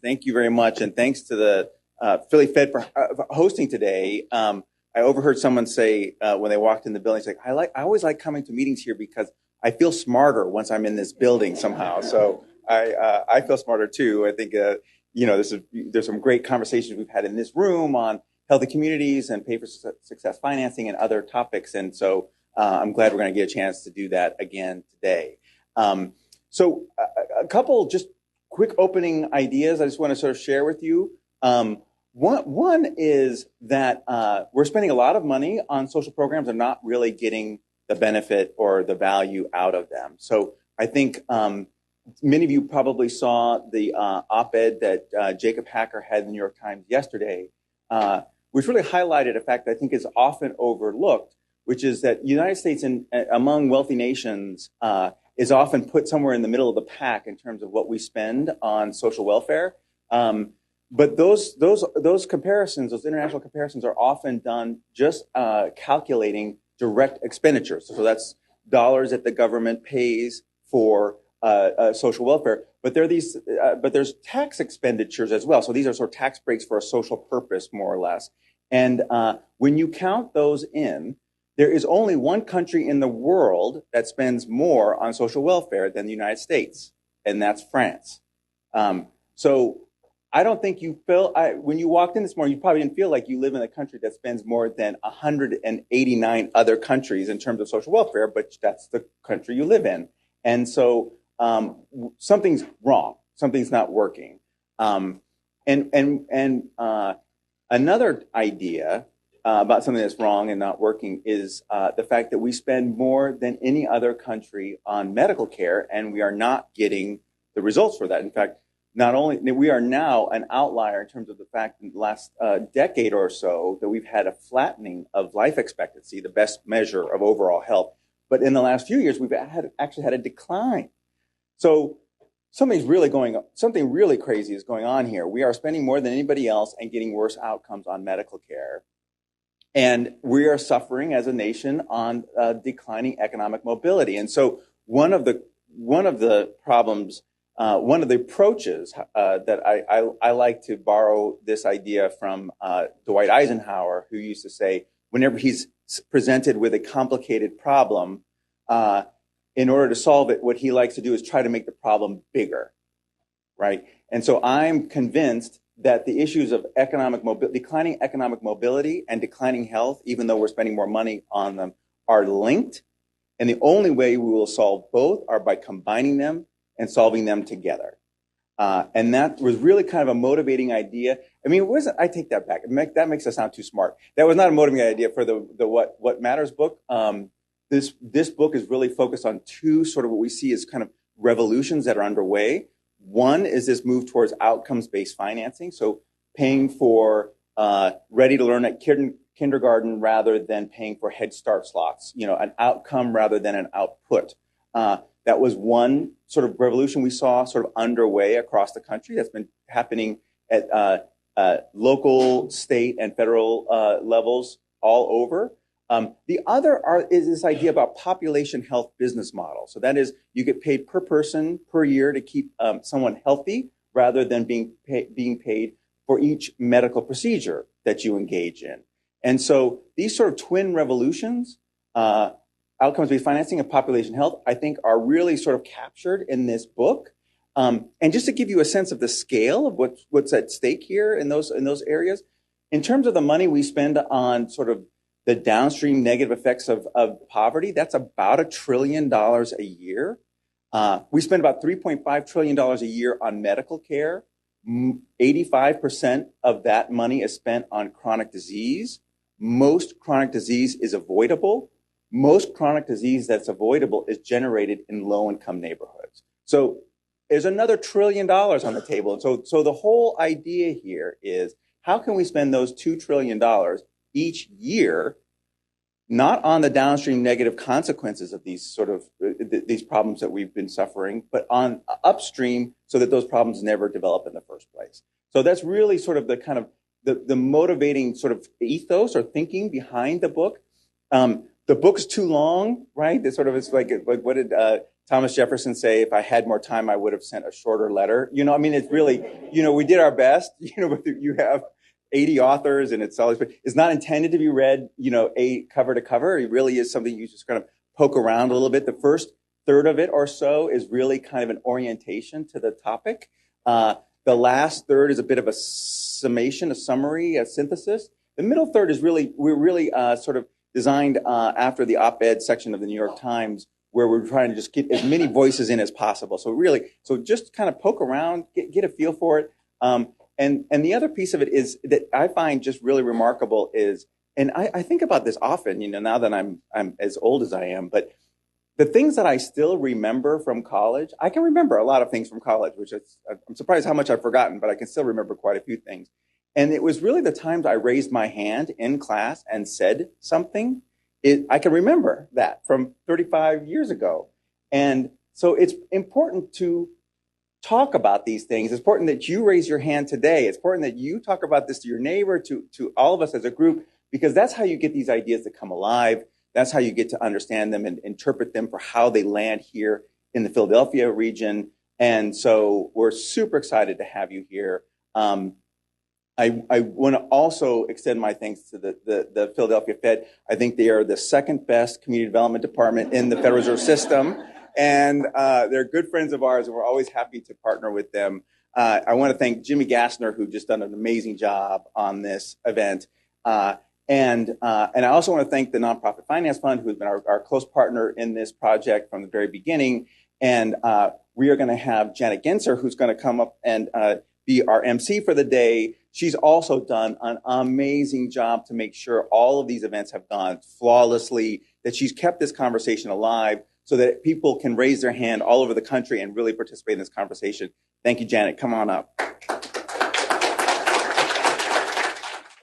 Thank you very much, and thanks to the Philly Fed for hosting today. I overheard someone say when they walked in the building, it's like, I always like coming to meetings here because I feel smarter once I'm in this building somehow. So I feel smarter too. I think there's some great conversations we've had in this room on healthy communities and pay for success financing and other topics, and so I'm glad we're going to get a chance to do that again today. So a couple just quick opening ideas I just want to sort of share with you. One is that we're spending a lot of money on social programs and not really getting the benefit or the value out of them. So I think many of you probably saw the op-ed that Jacob Hacker had in the New York Times yesterday, which really highlighted a fact that I think is often overlooked, which is that the United States among wealthy nations is often put somewhere in the middle of the pack in terms of what we spend on social welfare. But those comparisons, those international comparisons, are often done just calculating direct expenditures. So that's dollars that the government pays for social welfare. But there's tax expenditures as well. So these are sort of tax breaks for a social purpose, more or less. And when you count those in, there is only one country in the world that spends more on social welfare than the United States, and that's France. So I don't think you feel, when you walked in this morning, you probably didn't feel like you live in a country that spends more than 189 other countries in terms of social welfare, but that's the country you live in. And so something's wrong. Something's not working. Another idea about something that's wrong and not working is the fact that we spend more than any other country on medical care, and we are not getting the results for that. In fact, not only we are now an outlier in terms of the fact in the last decade or so that we've had a flattening of life expectancy, the best measure of overall health, but in the last few years we've actually had a decline. So something really crazy is going on here. We are spending more than anybody else and getting worse outcomes on medical care. And we are suffering as a nation on declining economic mobility. And so one of the problems, one of the approaches that I like to borrow this idea from Dwight Eisenhower, who used to say, whenever he's presented with a complicated problem, in order to solve it, what he likes to do is try to make the problem bigger, right? And so I'm convinced that the issues of declining economic mobility and declining health, even though we're spending more money on them, are linked. And the only way we will solve both are by combining them and solving them together. And that was really kind of a motivating idea. I mean, I take that back. That makes us sound too smart. That was not a motivating idea for the What Matters book. This book is really focused on two sort of what we see as kind of revolutions that are underway. One is this move towards outcomes-based financing, so paying for ready to learn at kindergarten rather than paying for Head Start slots, an outcome rather than an output. That was one sort of revolution we saw sort of underway across the country that's been happening at local, state, and federal levels all over. The other is this idea about population health business model. So that is, you get paid per person per year to keep someone healthy rather than being paid for each medical procedure that you engage in. And so these sort of twin revolutions, outcomes-based financing and population health, I think are really sort of captured in this book. And just to give you a sense of the scale of what's at stake here in those areas, in terms of the money we spend on sort of the downstream negative effects of poverty, that's about $1 trillion a year. We spend about $3.5 trillion a year on medical care. 85% of that money is spent on chronic disease. Most chronic disease is avoidable. Most chronic disease that's avoidable is generated in low-income neighborhoods. So there's another $1 trillion on the table. So the whole idea here is, how can we spend those $2 trillion each year, not on the downstream negative consequences of these sort of these problems that we've been suffering, but on upstream so that those problems never develop in the first place. So that's really sort of the kind of the motivating sort of ethos or thinking behind the book. The book's too long, right? It's like what did Thomas Jefferson say, if I had more time, I would have sent a shorter letter. You know, I mean, it's really, you know, we did our best, you know, but you have 80 authors and it's not intended to be read, you know, cover to cover. It really is something you just kind of poke around a little bit. The first third of it or so is really kind of an orientation to the topic. The last third is a bit of a summation, a summary, a synthesis. The middle third is we're really sort of designed after the op-ed section of the New York Times, where we're trying to just get as many voices in as possible. So just kind of poke around, get a feel for it. And the other piece of it is that I find just really remarkable is, and I think about this often, you know, now that I'm as old as I am, but the things that I still remember from college, I can remember a lot of things from college, which I'm surprised how much I've forgotten, but I can still remember quite a few things. And it was really the times I raised my hand in class and said something. I can remember that from 35 years ago. And so it's important to talk about these things. It's important that you raise your hand today. It's important that you talk about this to your neighbor, to all of us as a group, because that's how you get these ideas to come alive. That's how you get to understand them and interpret them for how they land here in the Philadelphia region. And so we're super excited to have you here. I want to also extend my thanks to the Philadelphia Fed. I think they are the second best community development department in the Federal Reserve System. And they're good friends of ours, and we're always happy to partner with them. I want to thank Jimmy Gassner, who just done an amazing job on this event. And I also want to thank the Nonprofit Finance Fund, who's been our close partner in this project from the very beginning. And we are going to have Janet Genser, who's going to come up and be our MC for the day. She's also done an amazing job to make sure all of these events have gone flawlessly, that she's kept this conversation alive so that people can raise their hand all over the country and really participate in this conversation. Thank you, Janet. Come on up.